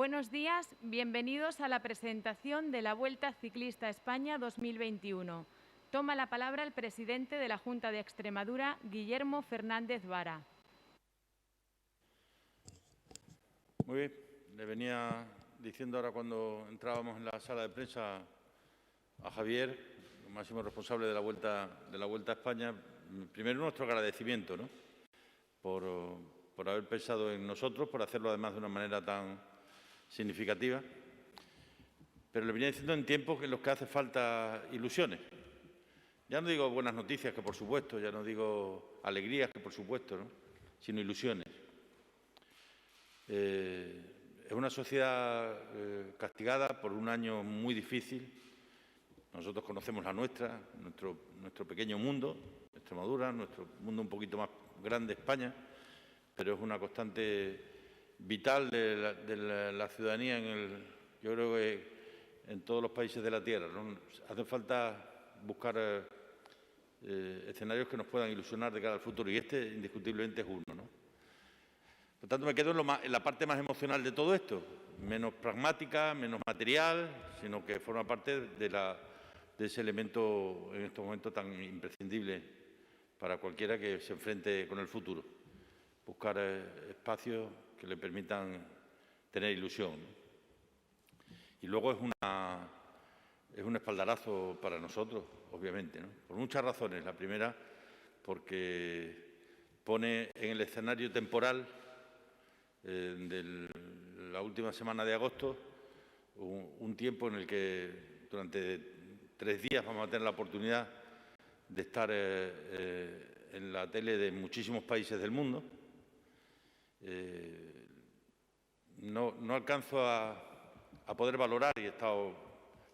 Buenos días, bienvenidos a la presentación de la Vuelta Ciclista a España 2021. Toma la palabra el presidente de la Junta de Extremadura, Guillermo Fernández Vara. Muy bien, le venía diciendo ahora cuando entrábamos en la sala de prensa a Javier, el máximo responsable de la Vuelta a España, primero nuestro agradecimiento, ¿no?, por haber pensado en nosotros, por hacerlo además de una manera tan significativa. Pero le venía diciendo en tiempos en los que hace falta ilusiones. Ya no digo buenas noticias, que por supuesto, ya no digo alegrías, que por supuesto, ¿no?, sino ilusiones. Es una sociedad castigada por un año muy difícil. Nosotros conocemos la nuestra, nuestro pequeño mundo, Extremadura, nuestro mundo un poquito más grande, España, pero es una constante vital de la ciudadanía yo creo que en todos los países de la Tierra, ¿no? Hace falta buscar escenarios que nos puedan ilusionar de cara al futuro, y este indiscutiblemente es uno, ¿no? Por tanto, me quedo en la parte más emocional de todo esto, menos pragmática, menos material, sino que forma parte de ese elemento en estos momentos tan imprescindible para cualquiera que se enfrente con el futuro. Buscar espacios que le permitan tener ilusión, ¿no? Y luego es un espaldarazo para nosotros, obviamente, ¿no?, por muchas razones. La primera, porque pone en el escenario temporal de la última semana de agosto un tiempo en el que durante 3 días vamos a tener la oportunidad de estar en la tele de muchísimos países del mundo. No alcanzo a poder valorar, y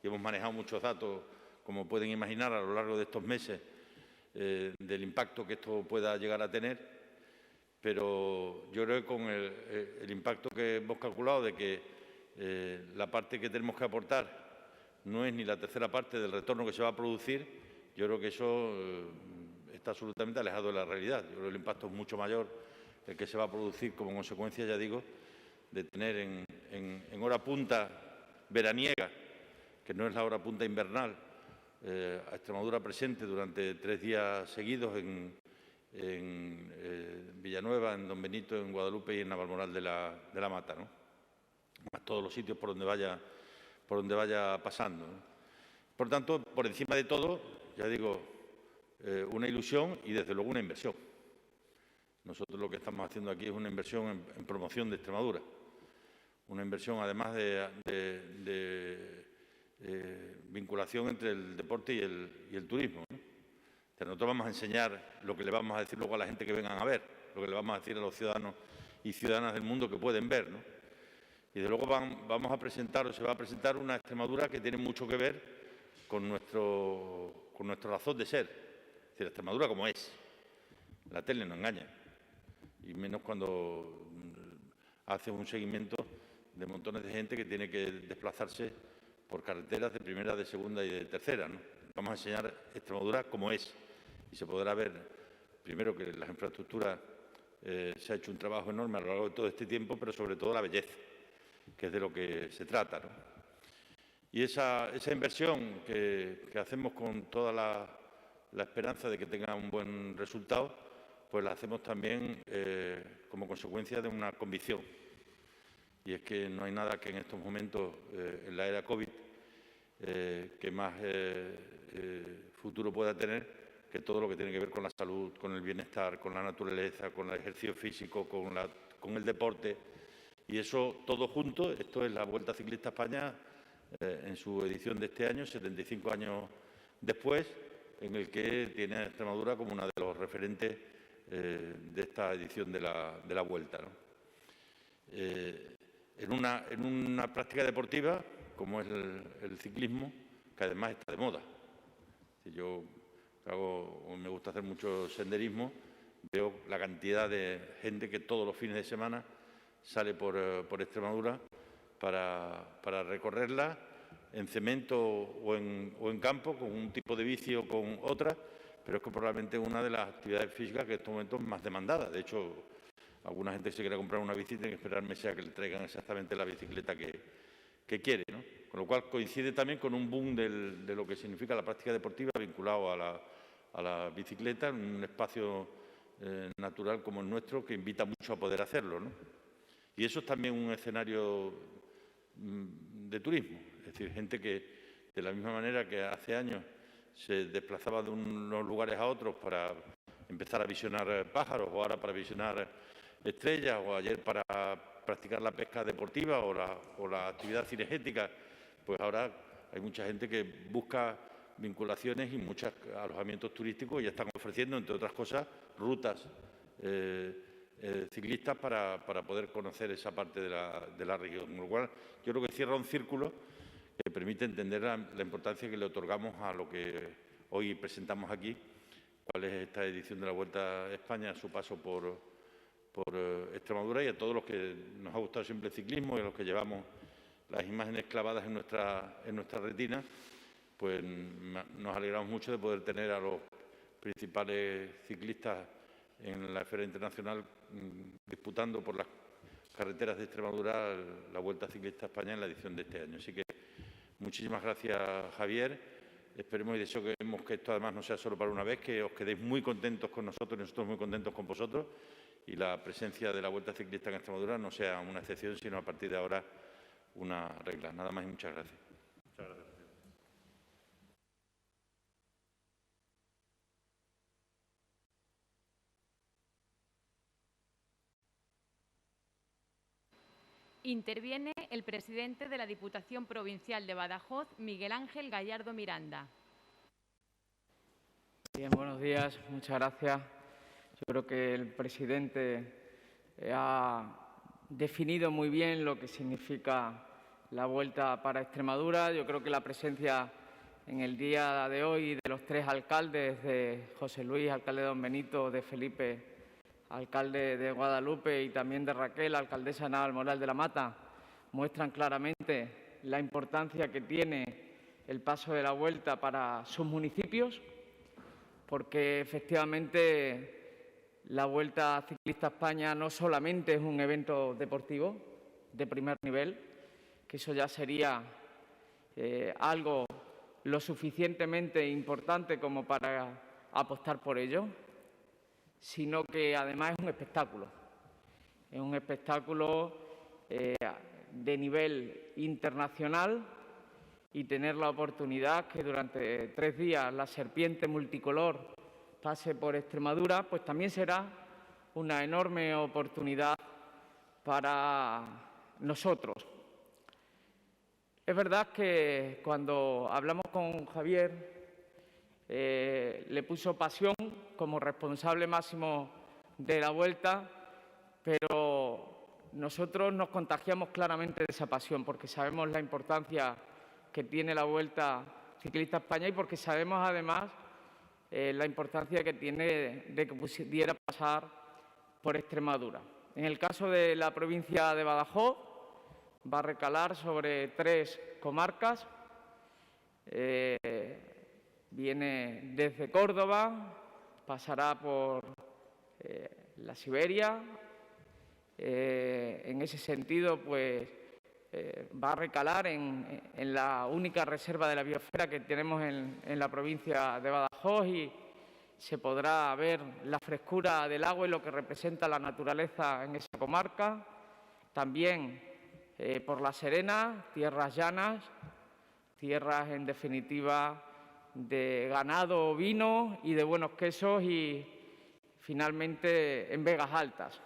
hemos manejado muchos datos, como pueden imaginar, a lo largo de estos meses, del impacto que esto pueda llegar a tener. Pero yo creo que con el impacto que hemos calculado de que la parte que tenemos que aportar no es ni la tercera parte del retorno que se va a producir, yo creo que eso está absolutamente alejado de la realidad. Yo creo que el impacto es mucho mayor el que se va a producir como consecuencia, ya digo, de tener en hora punta veraniega, que no es la hora punta invernal, a Extremadura presente durante 3 días seguidos en Villanueva, en Don Benito, en Guadalupe y en Navalmoral de la Mata, ¿no?, a todos los sitios por donde vaya pasando, ¿no? Por tanto, por encima de todo, ya digo, una ilusión y desde luego una inversión. Nosotros lo que estamos haciendo aquí es una inversión en promoción de Extremadura, una inversión además de vinculación entre el deporte y el turismo, ¿no? O sea, nosotros vamos a enseñar lo que le vamos a decir luego a la gente que vengan a ver, lo que le vamos a decir a los ciudadanos y ciudadanas del mundo que pueden ver, ¿no? Y de luego vamos a presentar, o se va a presentar, una Extremadura que tiene mucho que ver con nuestra razón de ser. Es decir, la Extremadura como es. La tele no engaña, y menos cuando hace un seguimiento de montones de gente que tiene que desplazarse por carreteras de primera, de segunda y de tercera, ¿no? Vamos a enseñar Extremadura como es, y se podrá ver, primero, que las infraestructuras se ha hecho un trabajo enorme a lo largo de todo este tiempo, pero sobre todo la belleza, que es de lo que se trata, ¿no? Y esa inversión que hacemos con toda la esperanza de que tenga un buen resultado, pues la hacemos también como consecuencia de una convicción. Y es que no hay nada que en estos momentos, en la era COVID, que más futuro pueda tener que todo lo que tiene que ver con la salud, con el bienestar, con la naturaleza, con el ejercicio físico, con el deporte. Y eso todo junto. Esto es la Vuelta Ciclista a España en su edición de este año, 75 años después, en el que tiene a Extremadura como uno de los referentes de esta edición de la Vuelta, ¿no? En una práctica deportiva como es el ciclismo, que además está de moda. Yo me gusta hacer mucho senderismo, veo la cantidad de gente que todos los fines de semana sale por Extremadura para recorrerla en cemento o en campo, con un tipo de bici o con otra, pero es que probablemente es una de las actividades físicas que en estos momentos más demandadas. De hecho, Alguna gente se quiere comprar una bici tiene que esperar meses a que le traigan exactamente la bicicleta que quiere, ¿no? Con lo cual coincide también con un boom de lo que significa la práctica deportiva vinculado a la bicicleta en un espacio natural como el nuestro que invita mucho a poder hacerlo, ¿no? Y eso es también un escenario de turismo, es decir, gente que de la misma manera que hace años se desplazaba de unos lugares a otros para empezar a visionar pájaros o ahora para visionar estrellas o ayer para practicar la pesca deportiva o la actividad cinegética, pues ahora hay mucha gente que busca vinculaciones y muchos alojamientos turísticos ya están ofreciendo, entre otras cosas, rutas ciclistas para poder conocer esa parte de la región. Con lo cual, yo creo que cierra un círculo que permite entender la importancia que le otorgamos a lo que hoy presentamos aquí, cuál es esta edición de la Vuelta a España, su paso por Extremadura y a todos los que nos ha gustado siempre el ciclismo y a los que llevamos las imágenes clavadas en nuestra retina, pues nos alegramos mucho de poder tener a los principales ciclistas en la esfera internacional disputando por las carreteras de Extremadura la Vuelta Ciclista a España en la edición de este año. Así que muchísimas gracias, Javier. Esperemos y deseamos que esto además no sea solo para una vez, que os quedéis muy contentos con nosotros y nosotros muy contentos con vosotros y la presencia de la Vuelta Ciclista en Extremadura no sea una excepción, sino a partir de ahora una regla. Nada más y muchas gracias. Muchas gracias. Interviene el presidente de la Diputación Provincial de Badajoz, Miguel Ángel Gallardo Miranda. Bien, buenos días, muchas gracias. Yo creo que el presidente ha definido muy bien lo que significa la Vuelta para Extremadura. Yo creo que la presencia en el día de hoy de los tres alcaldes, de José Luis, alcalde de Don Benito, de Felipe, alcalde de Guadalupe, y también de Raquel, alcaldesa de Navalmoral de la Mata, muestran claramente la importancia que tiene el paso de la Vuelta para sus municipios, porque efectivamente la Vuelta Ciclista a España no solamente es un evento deportivo de primer nivel, que eso ya sería algo lo suficientemente importante como para apostar por ello, sino que además es un espectáculo. Es un espectáculo de nivel internacional y tener la oportunidad que durante 3 días la serpiente multicolor pase por Extremadura, pues también será una enorme oportunidad para nosotros. Es verdad que cuando hablamos con Javier le puso pasión como responsable máximo de la Vuelta, pero nosotros nos contagiamos claramente de esa pasión porque sabemos la importancia que tiene la Vuelta Ciclista a España y porque sabemos además la importancia que tiene de que pudiera pasar por Extremadura. En el caso de la provincia de Badajoz, va a recalar sobre 3 comarcas. Viene desde Córdoba, pasará por la Siberia. En ese sentido, pues va a recalar en la única reserva de la biosfera que tenemos en la provincia de Badajoz y se podrá ver la frescura del agua y lo que representa la naturaleza en esa comarca. También por La Serena, tierras llanas, tierras en definitiva de ganado ovino y de buenos quesos y finalmente en Vegas Altas.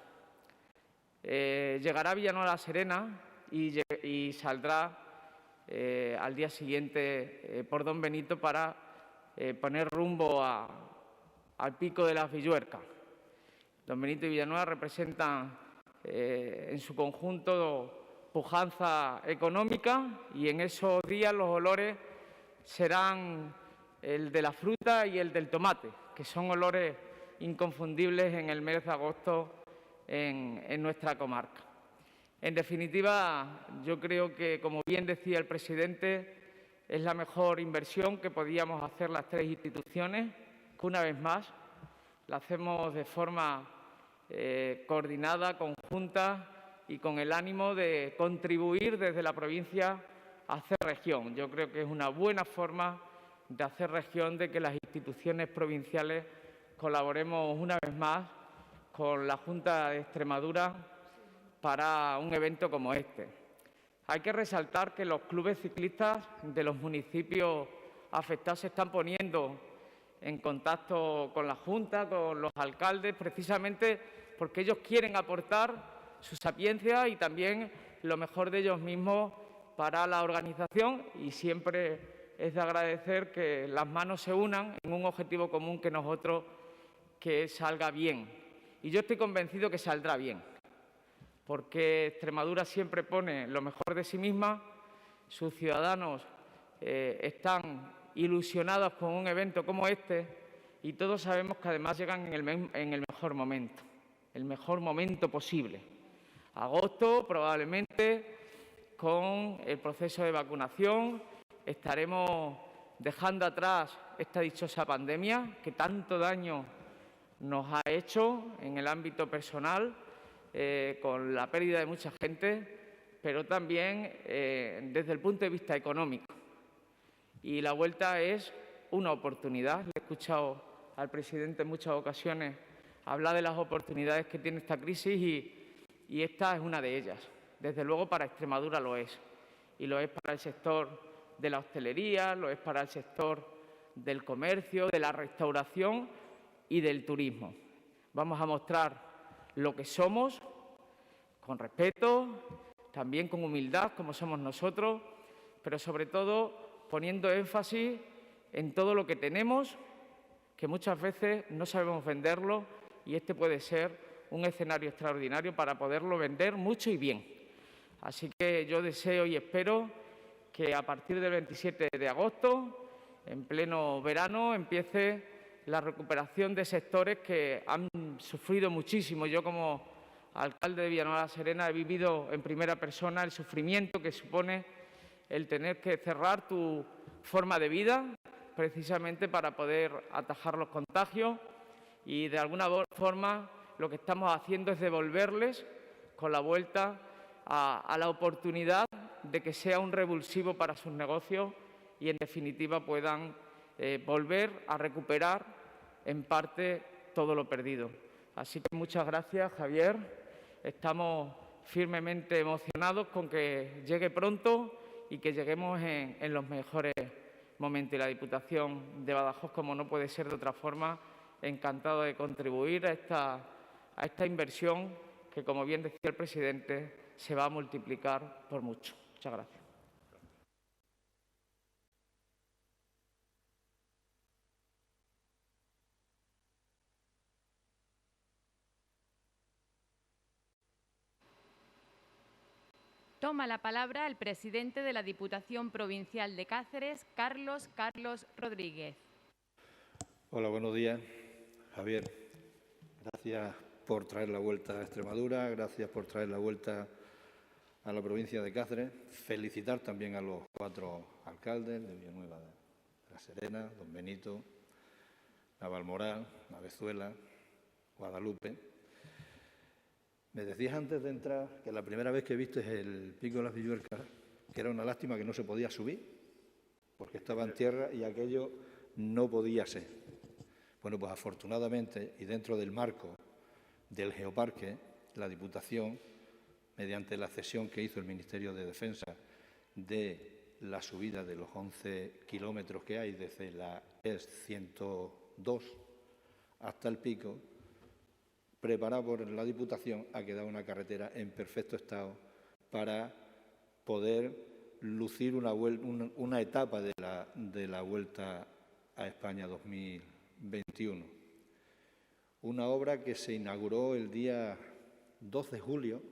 Llegará a Villanueva La Serena y saldrá al día siguiente por Don Benito para poner rumbo al Pico de las Villuercas. Don Benito y Villanueva representan en su conjunto pujanza económica y en esos días los olores serán el de la fruta y el del tomate, que son olores inconfundibles en el mes de agosto en nuestra comarca. En definitiva, yo creo que, como bien decía el presidente, es la mejor inversión que podíamos hacer las 3 instituciones, que una vez más la hacemos de forma coordinada, conjunta y con el ánimo de contribuir desde la provincia a hacer región. Yo creo que es una buena forma de hacer región, de que las instituciones provinciales colaboremos una vez más con la Junta de Extremadura para un evento como este. Hay que resaltar que los clubes ciclistas de los municipios afectados se están poniendo en contacto con la Junta, con los alcaldes, precisamente porque ellos quieren aportar su sapiencia y también lo mejor de ellos mismos para la organización, y siempre es de agradecer que las manos se unan en un objetivo común que nosotros, que salga bien. Y yo estoy convencido que saldrá bien, porque Extremadura siempre pone lo mejor de sí misma, sus ciudadanos están ilusionados con un evento como este y todos sabemos que además llegan en el mejor momento, el mejor momento posible. Agosto, probablemente, con el proceso de vacunación, estaremos dejando atrás esta dichosa pandemia que tanto daño nos ha hecho en el ámbito personal, con la pérdida de mucha gente, pero también desde el punto de vista económico. Y la vuelta es una oportunidad. Le he escuchado al presidente en muchas ocasiones hablar de las oportunidades que tiene esta crisis y esta es una de ellas. Desde luego para Extremadura lo es. Y lo es para el sector de la hostelería, lo es para el sector del comercio, de la restauración y del turismo. Vamos a mostrar lo que somos, con respeto, también con humildad, como somos nosotros, pero sobre todo poniendo énfasis en todo lo que tenemos, que muchas veces no sabemos venderlo, y este puede ser un escenario extraordinario para poderlo vender mucho y bien. Así que yo deseo y espero que a partir del 27 de agosto, en pleno verano, empiece la recuperación de sectores que han sufrido muchísimo. Yo, como alcalde de Villanueva de la Serena, he vivido en primera persona el sufrimiento que supone el tener que cerrar tu forma de vida precisamente para poder atajar los contagios, y de alguna forma lo que estamos haciendo es devolverles con la vuelta a la oportunidad de que sea un revulsivo para sus negocios y en definitiva puedan volver a recuperar en parte todo lo perdido. Así que muchas gracias, Javier. Estamos firmemente emocionados con que llegue pronto y que lleguemos en los mejores momentos. Y la Diputación de Badajoz, como no puede ser de otra forma, encantado de contribuir a esta inversión que, como bien decía el presidente, se va a multiplicar por mucho. Muchas gracias. Toma la palabra el presidente de la Diputación Provincial de Cáceres, Carlos Rodríguez. Hola, buenos días. Javier, gracias por traer la vuelta a Extremadura, gracias por traer la vuelta a la provincia de Cáceres. Felicitar también a los 4 alcaldes de Villanueva de la Serena, Don Benito, Navalmoral, Navezuela, Guadalupe. Me decías antes de entrar que la primera vez que viste el Pico de las Villuercas, que era una lástima que no se podía subir, porque estaba en tierra y aquello no podía ser. Bueno, pues afortunadamente, y dentro del marco del geoparque, la Diputación, mediante la cesión que hizo el Ministerio de Defensa de la subida de los 11 kilómetros que hay desde la ES 102 hasta el pico, preparada por la Diputación, ha quedado una carretera en perfecto estado para poder lucir una etapa de la Vuelta a España 2021. Una obra que se inauguró el día 2 de julio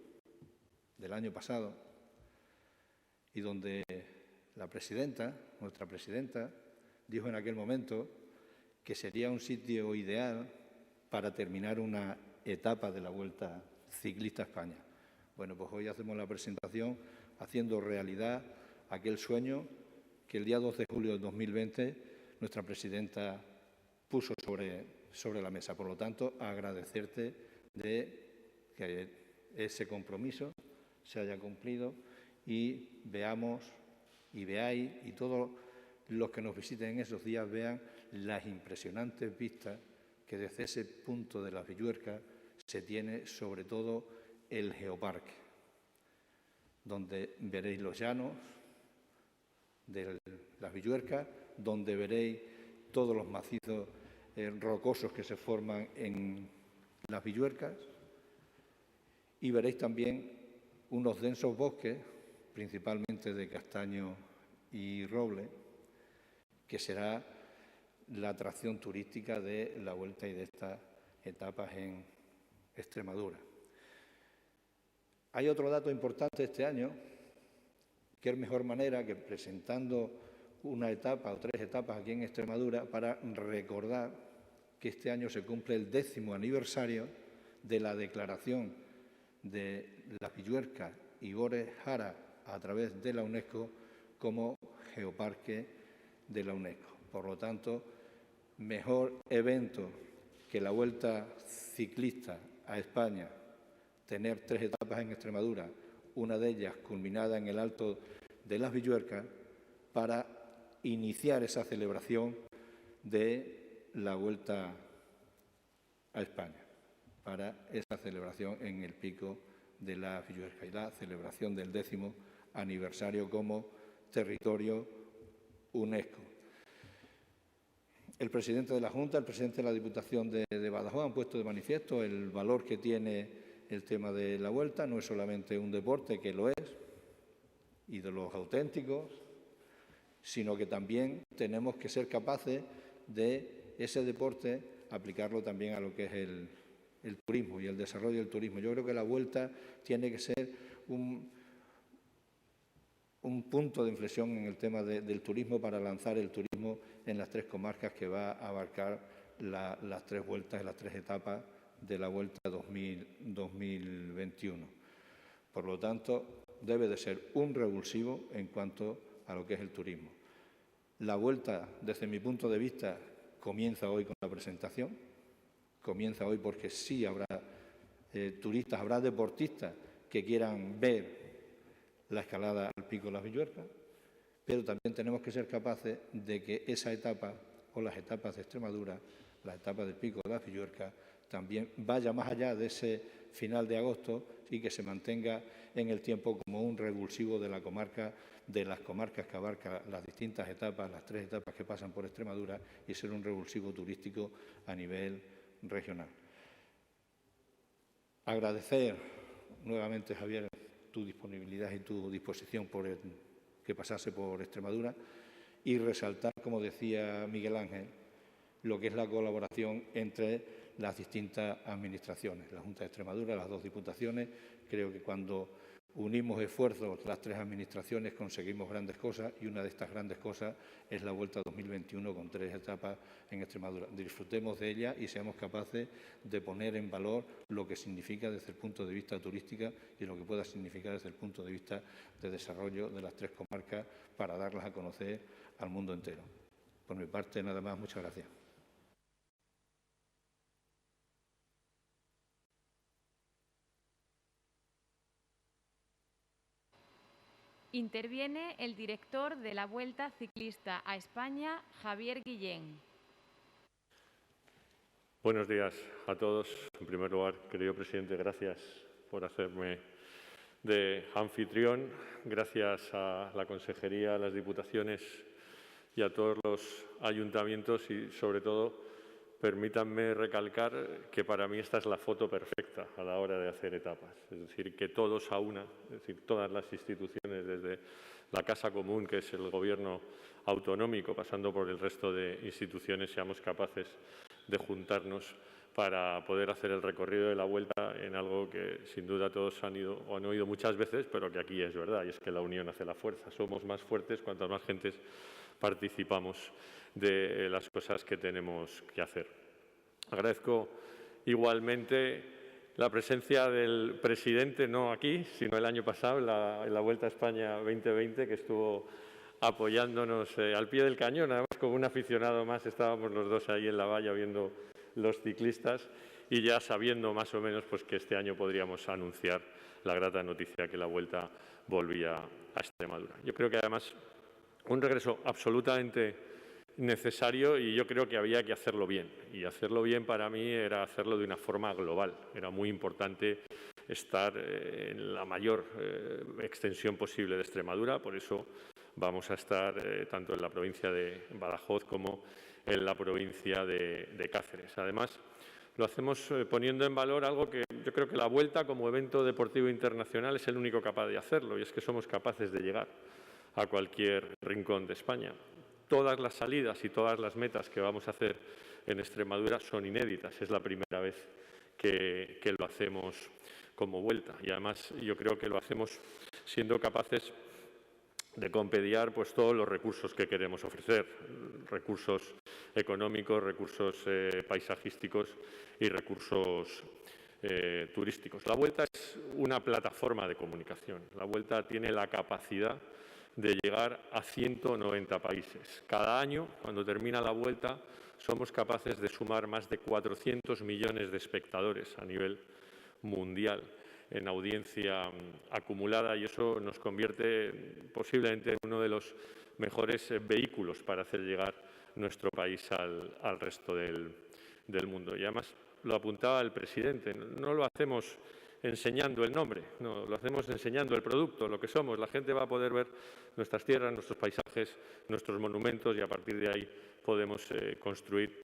del año pasado y donde la presidenta, nuestra presidenta, dijo en aquel momento que sería un sitio ideal para terminar una etapa de la Vuelta Ciclista a España. Bueno, pues hoy hacemos la presentación haciendo realidad aquel sueño que el día 2 de julio de 2020 nuestra presidenta puso sobre la mesa. Por lo tanto, agradecerte de que ese compromiso se haya cumplido y veamos y veáis, y todos los que nos visiten en esos días vean las impresionantes vistas que desde ese punto de la Villuerca se tiene sobre todo el geoparque, donde veréis los llanos de las Villuercas, donde veréis todos los macizos rocosos que se forman en las Villuercas, y veréis también unos densos bosques, principalmente de castaño y roble, que será la atracción turística de la Vuelta y de estas etapas en Extremadura. Hay otro dato importante este año, que es mejor manera que presentando una etapa o 3 etapas aquí en Extremadura para recordar que este año se cumple el 10º aniversario de la declaración de la Villuerca y Gores Jara a través de la UNESCO como geoparque de la UNESCO. Por lo tanto, mejor evento que la Vuelta Ciclista a España, tener 3 etapas en Extremadura, una de ellas culminada en el Alto de las Villuercas, para iniciar esa celebración de la Vuelta a España, para esa celebración en el Pico de la Villuerca y la celebración del 10º aniversario como territorio UNESCO. El presidente de la Junta, el presidente de la Diputación de Badajoz han puesto de manifiesto el valor que tiene el tema de la Vuelta. No es solamente un deporte, que lo es, y de los auténticos, sino que también tenemos que ser capaces de ese deporte aplicarlo también a lo que es el turismo y el desarrollo del turismo. Yo creo que la Vuelta tiene que ser un punto de inflexión en el tema del turismo para lanzar el turismo en las 3 comarcas que va a abarcar las 3 vueltas, las 3 etapas de la Vuelta 2021. Por lo tanto, debe de ser un revulsivo en cuanto a lo que es el turismo. La Vuelta, desde mi punto de vista, comienza hoy con la presentación, comienza hoy porque sí habrá turistas, habrá deportistas que quieran ver la escalada al Pico de las Villuercas, pero también tenemos que ser capaces de que esa etapa o las etapas de Extremadura, la etapa del Pico de las Villuercas, también vaya más allá de ese final de agosto y que se mantenga en el tiempo como un revulsivo de la comarca, de las comarcas que abarca las distintas etapas, las 3 etapas que pasan por Extremadura, y ser un revulsivo turístico a nivel regional. Agradecer nuevamente, Javier, tu disponibilidad y tu disposición por que pasase por Extremadura, y resaltar, como decía Miguel Ángel, lo que es la colaboración entre las distintas administraciones, la Junta de Extremadura, las 2 diputaciones. Creo que cuando unimos esfuerzos las 3 administraciones conseguimos grandes cosas, y una de estas grandes cosas es la Vuelta 2021 con 3 etapas en Extremadura. Disfrutemos de ella y seamos capaces de poner en valor lo que significa desde el punto de vista turístico y lo que pueda significar desde el punto de vista de desarrollo de las 3 comarcas para darlas a conocer al mundo entero. Por mi parte, nada más. Muchas gracias. Interviene el director de la Vuelta Ciclista a España, Javier Guillén. Buenos días a todos. En primer lugar, querido presidente, gracias por hacerme de anfitrión. Gracias a la Consejería, a las Diputaciones y a todos los ayuntamientos, y, sobre todo, permítanme recalcar que para mí esta es la foto perfecta a la hora de hacer etapas. Es decir, que todos a una, es decir, todas las instituciones, desde la Casa Común, que es el Gobierno autonómico, pasando por el resto de instituciones, seamos capaces de juntarnos para poder hacer el recorrido de la Vuelta en algo que sin duda todos han oído muchas veces, pero que aquí es verdad, y es que la unión hace la fuerza. Somos más fuertes cuantas más gentes participamos de las cosas que tenemos que hacer. Agradezco igualmente la presencia del presidente, no aquí, sino el año pasado, en la Vuelta a España 2020, que estuvo apoyándonos al pie del cañón. Además, como un aficionado más, estábamos los 2 ahí en la valla viendo los ciclistas y ya sabiendo más o menos pues, que este año podríamos anunciar la grata noticia que la Vuelta volvía a Extremadura. Yo creo que además un regreso absolutamente necesario y yo creo que había que hacerlo bien. Y hacerlo bien para mí era hacerlo de una forma global. Era muy importante estar en la mayor extensión posible de Extremadura, por eso vamos a estar tanto en la provincia de Badajoz como en la provincia de Cáceres. Además, lo hacemos poniendo en valor algo que yo creo que la Vuelta como evento deportivo internacional es el único capaz de hacerlo, y es que somos capaces de llegar a cualquier rincón de España. Todas las salidas y todas las metas que vamos a hacer en Extremadura son inéditas. Es la primera vez que lo hacemos como Vuelta y además yo creo que lo hacemos siendo capaces de compendiar pues, todos los recursos que queremos ofrecer, recursos económicos, recursos paisajísticos y recursos turísticos. La Vuelta es una plataforma de comunicación. La Vuelta tiene la capacidad de llegar a 190 países. Cada año, cuando termina la Vuelta, somos capaces de sumar más de 400 millones de espectadores a nivel mundial en audiencia acumulada y eso nos convierte posiblemente en uno de los mejores vehículos para hacer llegar nuestro país al resto del mundo. Y además lo apuntaba el presidente, no lo hacemos enseñando el nombre, no, lo hacemos enseñando el producto, lo que somos. La gente va a poder ver nuestras tierras, nuestros paisajes, nuestros monumentos y a partir de ahí podemos construir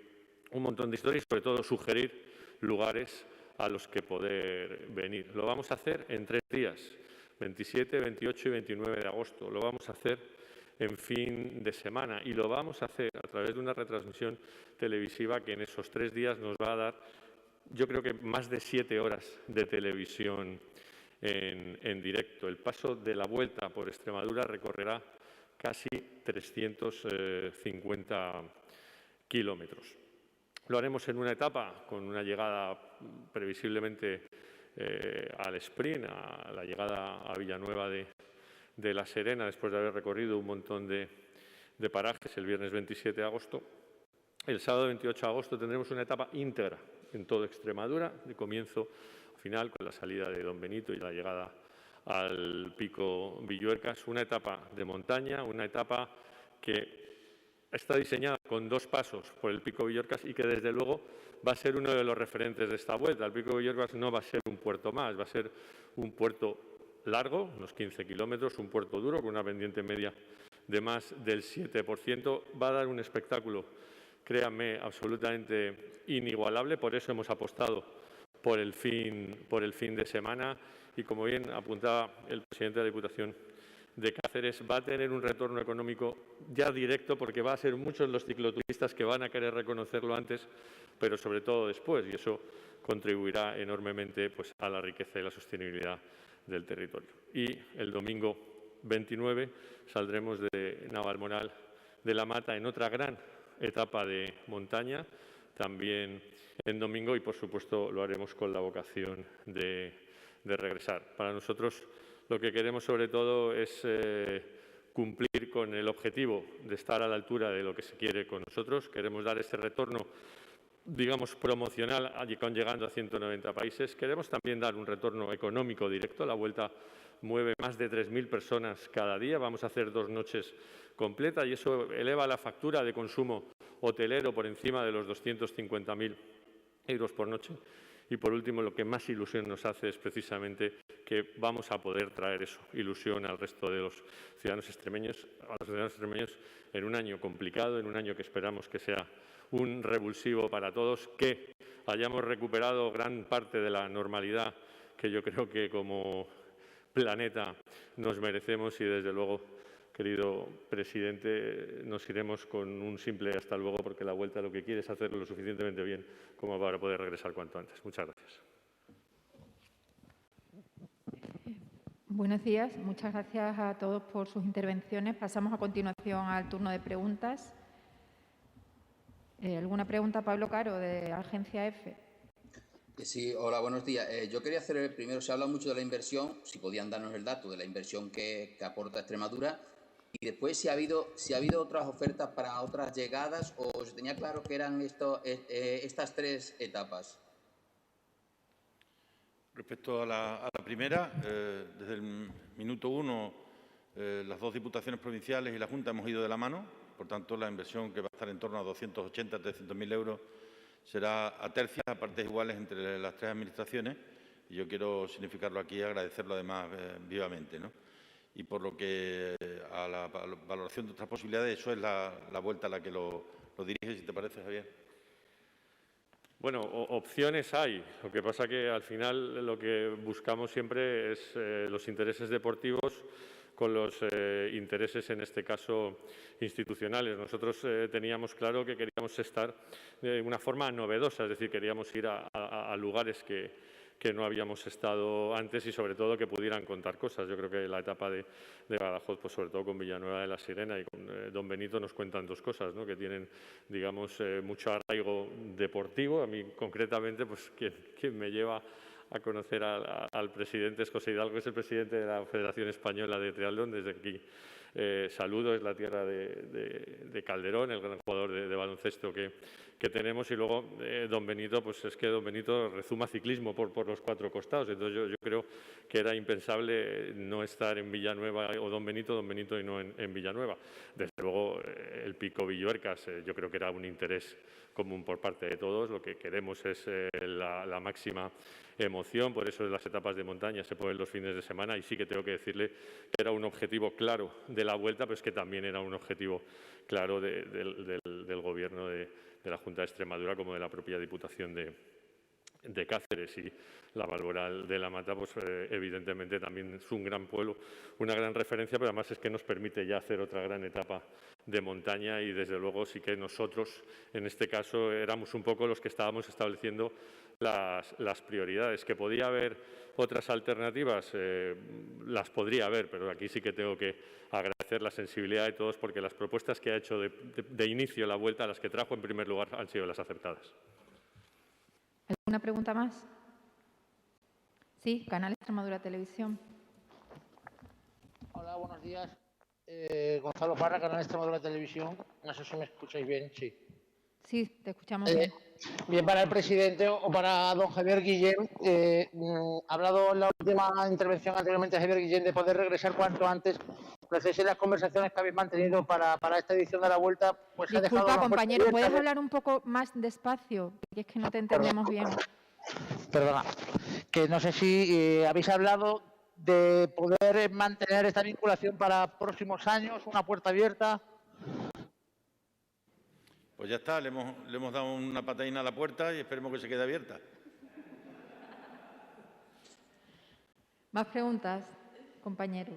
un montón de historias y sobre todo sugerir lugares a los que poder venir. Lo vamos a hacer en 3 días, 27, 28 y 29 de agosto. Lo vamos a hacer en fin de semana y lo vamos a hacer a través de una retransmisión televisiva que en esos 3 días nos va a dar, yo creo que más de 7 horas de televisión en directo. El paso de la Vuelta por Extremadura recorrerá casi 350 kilómetros. Lo haremos en una etapa con una llegada previsiblemente al sprint, a la llegada a Villanueva de la Serena, después de haber recorrido un montón de parajes el viernes 27 de agosto. El sábado 28 de agosto tendremos una etapa íntegra en toda Extremadura, de comienzo a final, con la salida de Don Benito y la llegada al Pico Villuercas. Una etapa de montaña, una etapa que está diseñada con 2 pasos por el Pico Villuercas y que desde luego va a ser uno de los referentes de esta Vuelta. El Pico Villuercas no va a ser un puerto más, va a ser un puerto largo, unos 15 kilómetros, un puerto duro con una pendiente media de más del 7%. Va a dar un espectáculo, créanme, absolutamente inigualable. Por eso hemos apostado por el fin de semana y, como bien apuntaba el presidente de la Diputación de Cáceres, va a tener un retorno económico ya directo porque va a ser muchos los cicloturistas que van a querer reconocerlo antes, pero sobre todo después, y eso contribuirá enormemente pues, a la riqueza y la sostenibilidad del territorio. Y el domingo 29 saldremos de Navalmoral de la Mata en otra gran etapa de montaña, también en domingo, y por supuesto lo haremos con la vocación de regresar. Para nosotros lo que queremos sobre todo es cumplir con el objetivo de estar a la altura de lo que se quiere con nosotros. Queremos dar este retorno, digamos, promocional, llegando a 190 países. Queremos también dar un retorno económico directo. La Vuelta mueve más de 3.000 personas cada día. Vamos a hacer 2 noches completas y eso eleva la factura de consumo hotelero por encima de los 250.000 euros por noche. Y, por último, lo que más ilusión nos hace es precisamente que vamos a poder traer eso, ilusión al resto de los ciudadanos extremeños, en un año complicado, en un año que esperamos que sea un revulsivo para todos, que hayamos recuperado gran parte de la normalidad que yo creo que como planeta nos merecemos y, desde luego, querido presidente, nos iremos con un simple hasta luego porque la Vuelta lo que quiere es hacerlo lo suficientemente bien como para poder regresar cuanto antes. Muchas gracias. Buenos días. Muchas gracias a todos por sus intervenciones. Pasamos a continuación al turno de preguntas. ¿Alguna pregunta, Pablo Caro, de Agencia EFE? Sí, hola, buenos días. Yo quería hacer primero, se habla mucho de la inversión, si podían darnos el dato de la inversión que aporta Extremadura Y después si ha habido otras ofertas para otras llegadas o se tenía claro que eran estas 3 etapas. Respecto a la primera, desde el minuto 1, las 2 diputaciones provinciales y la Junta hemos ido de la mano. Por tanto, la inversión, que va a estar en torno a 280 a 300.000 euros, será a tercios, a partes iguales entre las 3 administraciones. Y yo quiero significarlo aquí y agradecerlo además vivamente, ¿no? Y por lo que a la valoración de otras posibilidades, eso es la vuelta a la que lo dirige, si te parece, Javier. Bueno, opciones hay. Lo que pasa que al final lo que buscamos siempre es los intereses deportivos con los intereses, en este caso, institucionales. Nosotros teníamos claro que queríamos estar de una forma novedosa, es decir, queríamos ir a lugares que no habíamos estado antes y, sobre todo, que pudieran contar cosas. Yo creo que la etapa de Badajoz, pues sobre todo con Villanueva de la Sirena y con Don Benito, nos cuentan 2 cosas, ¿no? Que tienen, digamos, mucho arraigo deportivo. A mí, concretamente, pues quien me lleva a conocer al presidente es José Hidalgo, que es el presidente de la Federación Española de Triatlón. Desde aquí saludo, es la tierra de Calderón, el gran jugador de baloncesto que tenemos. Y luego Don Benito, pues es que Don Benito rezuma ciclismo por los 4 costados. Entonces yo creo que era impensable no estar en Villanueva o Don Benito y no en Villanueva. Desde luego el Pico Villuercas yo creo que era un interés común por parte de todos. Lo que queremos es la máxima emoción, por eso las etapas de montaña se ponen los fines de semana, y sí que tengo que decirle que era un objetivo claro de la Vuelta, pero es que también era un objetivo claro del Gobierno de la Junta de Extremadura, como de la propia Diputación de Cáceres. Y la Valmoral de la Mata, pues evidentemente también es un gran pueblo, una gran referencia, pero además es que nos permite ya hacer otra gran etapa de montaña, y desde luego sí que nosotros en este caso éramos un poco los que estábamos estableciendo las prioridades. Que podía haber otras alternativas, las podría haber, pero aquí sí que tengo que agradecer la sensibilidad de todos, porque las propuestas que ha hecho de inicio la Vuelta, las que trajo en primer lugar, han sido las acertadas. ¿Alguna pregunta más? Sí, Canal Extremadura Televisión. Hola, buenos días. Gonzalo Parra, Canal Extremadura Televisión. No sé si me escucháis bien, sí. Sí, te escuchamos bien. Bien, para el presidente o para don Javier Guillén. Ha hablado en la última intervención anteriormente Javier Guillén de poder regresar cuanto antes. No sé si las conversaciones que habéis mantenido para esta edición de la Vuelta, pues ha dejado... Disculpa, compañero, ¿puedes hablar un poco más despacio? Porque es que no te entendemos bien. Perdona, que no sé si habéis hablado de poder mantener esta vinculación para próximos años, una puerta abierta. Pues ya está, le hemos dado una patadina a la puerta y esperemos que se quede abierta. ¿Más preguntas, compañero?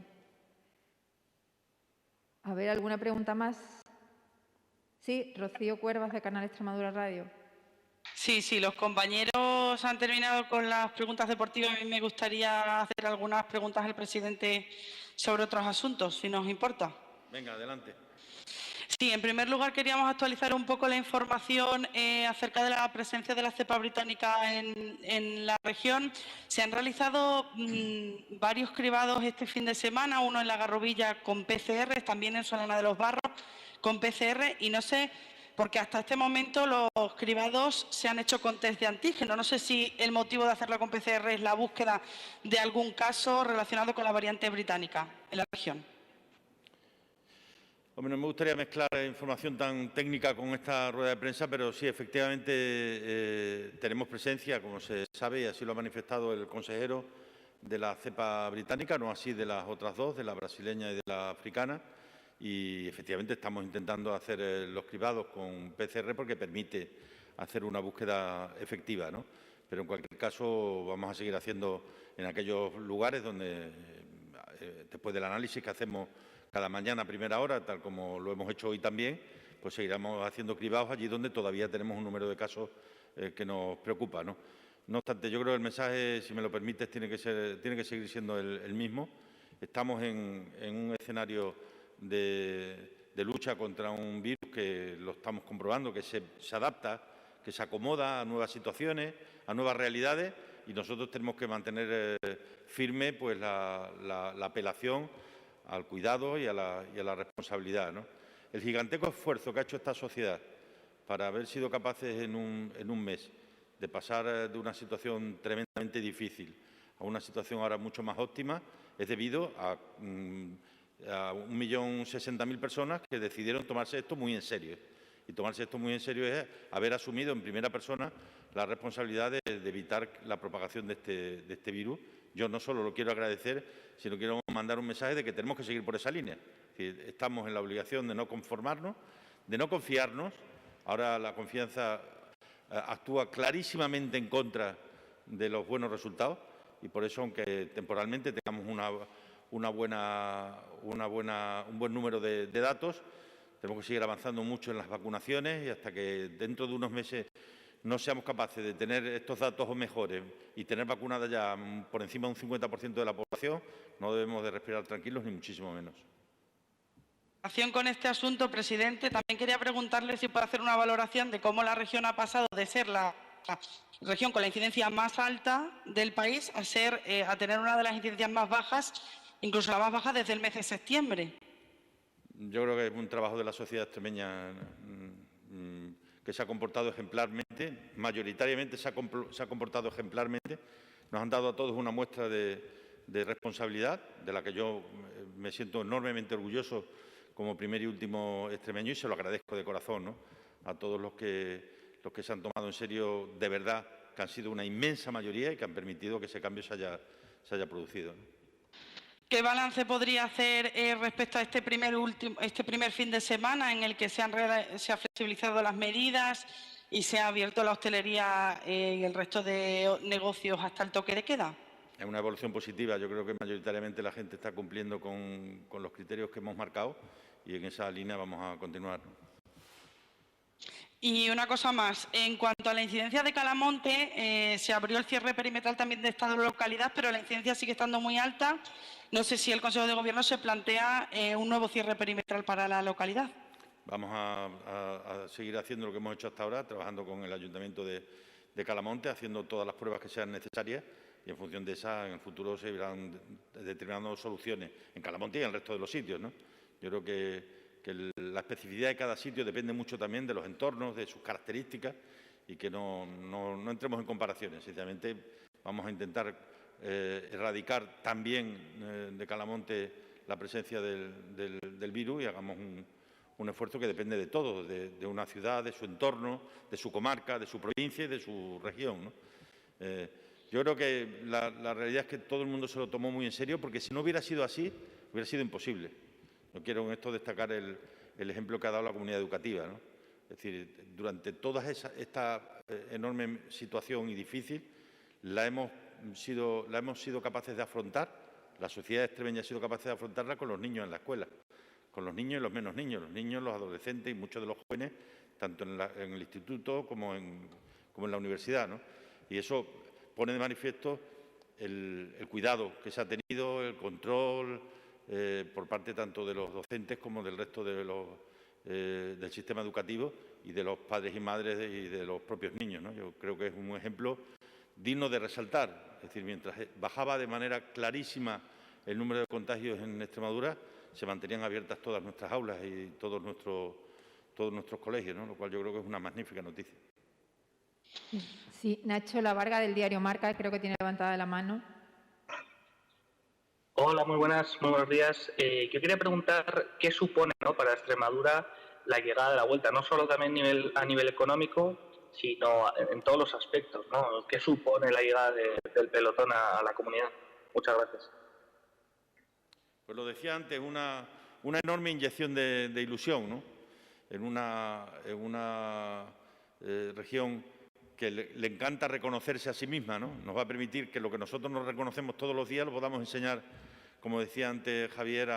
A ver, ¿alguna pregunta más? Sí, Rocío Cuervas, de Canal Extremadura Radio. Sí, los compañeros han terminado con las preguntas deportivas. A mí me gustaría hacer algunas preguntas al presidente sobre otros asuntos, si nos importa. Venga, adelante. Sí, en primer lugar queríamos actualizar un poco la información acerca de la presencia de la cepa británica en la región. Se han realizado varios cribados este fin de semana, uno en la Garrovilla con PCR, también en Solana de los Barros con PCR, y no sé, porque hasta este momento los cribados se han hecho con test de antígeno. No sé si el motivo de hacerlo con PCR es la búsqueda de algún caso relacionado con la variante británica en la región. Hombre, no me gustaría mezclar información tan técnica con esta rueda de prensa, pero sí, efectivamente, tenemos presencia, como se sabe, y así lo ha manifestado el consejero, de la cepa británica, no así de las otras 2, de la brasileña y de la africana. Y efectivamente estamos intentando hacer los cribados con PCR porque permite hacer una búsqueda efectiva, ¿no? Pero en cualquier caso vamos a seguir haciendo en aquellos lugares donde, después del análisis que hacemos cada mañana a primera hora, tal como lo hemos hecho hoy también, pues seguiremos haciendo cribados allí donde todavía tenemos un número de casos que nos preocupa, ¿no? No obstante, yo creo que el mensaje, si me lo permites, tiene que seguir siendo el mismo. Estamos en un escenario de lucha contra un virus que lo estamos comprobando, que se adapta, que se acomoda a nuevas situaciones, a nuevas realidades, y nosotros tenemos que mantener firme pues, la apelación al cuidado y a la responsabilidad, ¿no? El gigantesco esfuerzo que ha hecho esta sociedad para haber sido capaces en un mes de pasar de una situación tremendamente difícil a una situación ahora mucho más óptima es debido a 1.060.000 personas que decidieron tomarse esto muy en serio. Y tomarse esto muy en serio es haber asumido en primera persona la responsabilidad de evitar la propagación de este virus. Yo no solo lo quiero agradecer, sino quiero mandar un mensaje de que tenemos que seguir por esa línea. Estamos en la obligación de no conformarnos, de no confiarnos. Ahora la confianza actúa clarísimamente en contra de los buenos resultados y por eso, aunque temporalmente tengamos un buen número de datos, tenemos que seguir avanzando mucho en las vacunaciones y hasta que dentro de unos meses no seamos capaces de tener estos datos o mejores y tener vacunada ya por encima de un 50% de la población, no debemos de respirar tranquilos ni muchísimo menos. En relación con este asunto, presidente, también quería preguntarle si puede hacer una valoración de cómo la región ha pasado de ser la región con la incidencia más alta del país a tener una de las incidencias más bajas, incluso la más baja desde el mes de septiembre. Yo creo que es un trabajo de la sociedad extremeña que se ha comportado ejemplarmente, mayoritariamente se ha comportado ejemplarmente. Nos han dado a todos una muestra de responsabilidad, de la que yo me siento enormemente orgulloso como primer y último extremeño y se lo agradezco de corazón, ¿no? A todos los que se han tomado en serio de verdad, que han sido una inmensa mayoría y que han permitido que ese cambio se haya producido, ¿no? ¿Qué balance podría hacer respecto a este primer fin de semana en el que se han flexibilizado las medidas y se ha abierto la hostelería y el resto de negocios hasta el toque de queda? Es una evolución positiva. Yo creo que mayoritariamente la gente está cumpliendo con los criterios que hemos marcado y en esa línea vamos a continuar. Y una cosa más, en cuanto a la incidencia de Calamonte, se abrió el cierre perimetral también de esta localidad, pero la incidencia sigue estando muy alta. No sé si el Consejo de Gobierno se plantea un nuevo cierre perimetral para la localidad. Vamos a seguir haciendo lo que hemos hecho hasta ahora, trabajando con el Ayuntamiento de Calamonte, haciendo todas las pruebas que sean necesarias y en función de esas, en el futuro se irán determinando soluciones en Calamonte y en el resto de los sitios, ¿no? Yo creo que la especificidad de cada sitio depende mucho también de los entornos, de sus características y que no entremos en comparaciones. Sinceramente, vamos a intentar erradicar también de Calamonte la presencia del virus y hagamos un esfuerzo que depende de todo, de una ciudad, de su entorno, de su comarca, de su provincia y de su región, ¿no? Yo creo que la realidad es que todo el mundo se lo tomó muy en serio porque si no hubiera sido así, hubiera sido imposible. No quiero con esto destacar el ejemplo que ha dado la comunidad educativa, ¿no? Es decir, durante toda esta enorme situación y difícil la hemos sido capaces de afrontar, la sociedad extremeña ha sido capaz de afrontarla con los niños en la escuela, con los niños y los menos niños, los adolescentes y muchos de los jóvenes, tanto en el instituto como en la universidad, ¿no? Y eso pone de manifiesto el cuidado que se ha tenido, el control por parte tanto de los docentes como del resto del sistema educativo y de los padres y madres y de los propios niños, ¿no? Yo creo que es un ejemplo digno de resaltar. Es decir, mientras bajaba de manera clarísima el número de contagios en Extremadura, se mantenían abiertas todas nuestras aulas y todos nuestros colegios, ¿no? Lo cual yo creo que es una magnífica noticia. Sí, Nacho Lavarga, del diario Marca, creo que tiene levantada la mano. Hola, muy buenos días. Yo quería preguntar qué supone, ¿no?, para Extremadura la llegada de la vuelta, no solo también a nivel económico, sino en todos los aspectos, ¿no? ¿Qué supone la llegada del pelotón a la comunidad? Muchas gracias. Pues lo decía antes, una enorme inyección de ilusión, ¿no? En una región que le encanta reconocerse a sí misma, ¿no? Nos va a permitir que lo que nosotros nos reconocemos todos los días lo podamos enseñar, como decía antes Javier,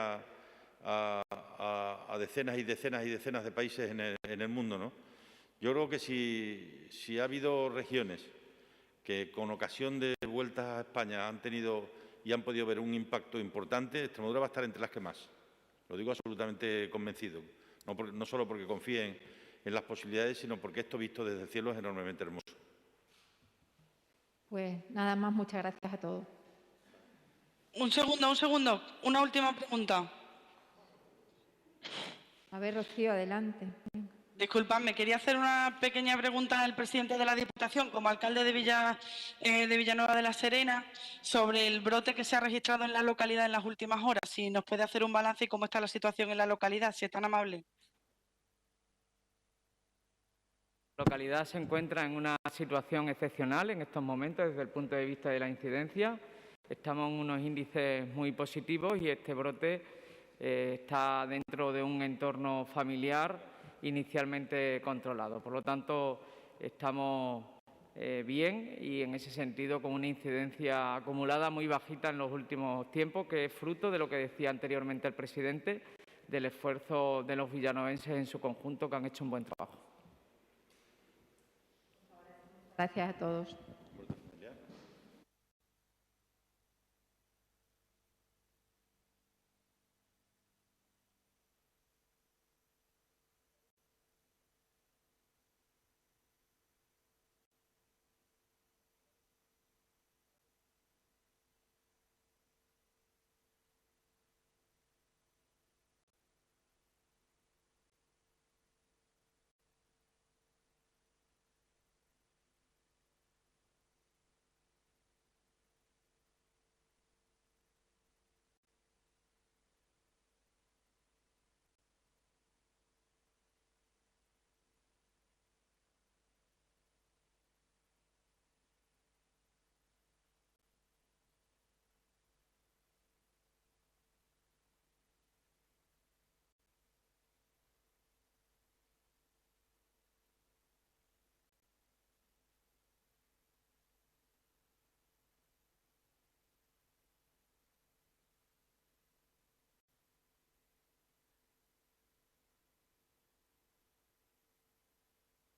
a decenas y decenas y decenas de países en el mundo, ¿no? Yo creo que si ha habido regiones que con ocasión de vueltas a España han tenido y han podido ver un impacto importante, Extremadura va a estar entre las que más. Lo digo absolutamente convencido, no solo porque confíen en las posibilidades, sino porque esto visto desde el cielo es enormemente hermoso. Pues nada más, muchas gracias a todos. Un segundo. Una última pregunta. A ver, Rocío, adelante. Disculpadme, quería hacer una pequeña pregunta al presidente de la Diputación, como alcalde de Villanueva de la Serena, sobre el brote que se ha registrado en la localidad en las últimas horas. Si nos puede hacer un balance y cómo está la situación en la localidad, si es tan amable. La localidad se encuentra en una situación excepcional en estos momentos desde el punto de vista de la incidencia. Estamos en unos índices muy positivos y este brote está dentro de un entorno familiar inicialmente controlado. Por lo tanto, estamos bien y en ese sentido con una incidencia acumulada muy bajita en los últimos tiempos, que es fruto de lo que decía anteriormente el presidente, del esfuerzo de los villanovenses en su conjunto, que han hecho un buen trabajo. Gracias a todos.